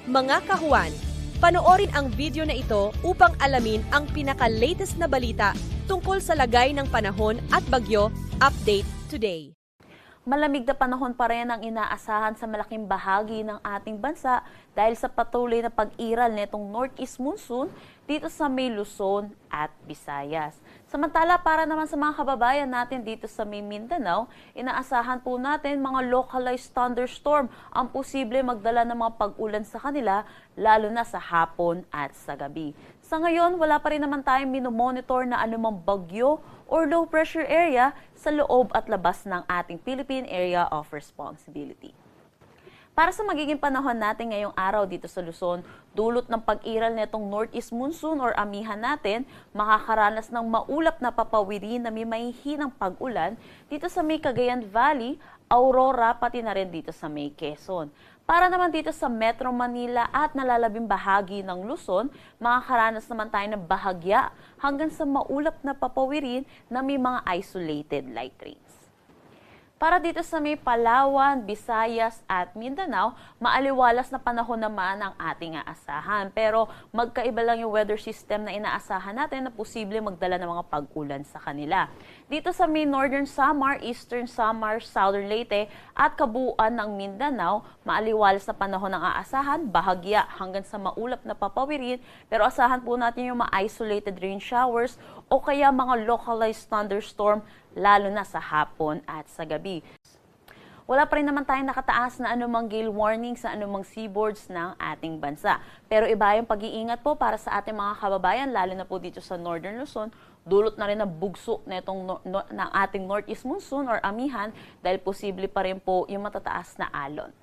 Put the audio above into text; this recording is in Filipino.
Mga kahuwan, panoorin ang video na ito upang alamin ang pinaka-latest na balita tungkol sa lagay ng panahon at bagyo. Update today. Malamig na panahon pa rin ang inaasahan sa malaking bahagi ng ating bansa dahil sa patuloy na pag-iral nitong Northeast Monsoon dito sa may Luzon at Visayas. Samantala, para naman sa mga kababayan natin dito sa may Mindanao, inaasahan po natin mga localized thunderstorm ang posible magdala ng mga pag-ulan sa kanila, lalo na sa hapon at sa gabi. Sa ngayon, wala pa rin naman tayong minomonitor na anumang bagyo or low pressure area sa loob at labas ng ating Philippine Area of Responsibility. Para sa magiging panahon natin ngayong araw dito sa Luzon, dulot ng pag-iral nitong Northeast Monsoon or amihan natin, makakaranas ng maulap na papawirin na may mahihinang pag-ulan dito sa may Cagayan Valley, Aurora, pati na rin dito sa may Quezon. Para naman dito sa Metro Manila at nalalabing bahagi ng Luzon, makakaranas naman tayo ng bahagya hanggang sa maulap na papawirin na may mga isolated light rains. Para dito sa may Palawan, Visayas at Mindanao, maaliwalas na panahon naman ang ating aasahan. Pero magkaiba lang yung weather system na inaasahan natin na posible magdala ng mga pag-ulan sa kanila. Dito sa may Northern Samar, Eastern Samar, Southern Leyte at kabuuan ng Mindanao, maaliwalas na panahon ang aasahan, bahagya hanggang sa maulap na papawirin. Pero asahan po natin yung mga isolated rain showers o kaya mga localized thunderstorm lalo na sa hapon at sa gabi. Wala pa rin naman tayong nakataas na anumang gale warning sa anumang seaboards ng ating bansa. Pero iba yung pag-iingat po para sa ating mga kababayan, lalo na po dito sa Northern Luzon, dulot na rin ng bugso ng ating Northeast Monsoon or amihan dahil posible pa rin po yung matataas na alon.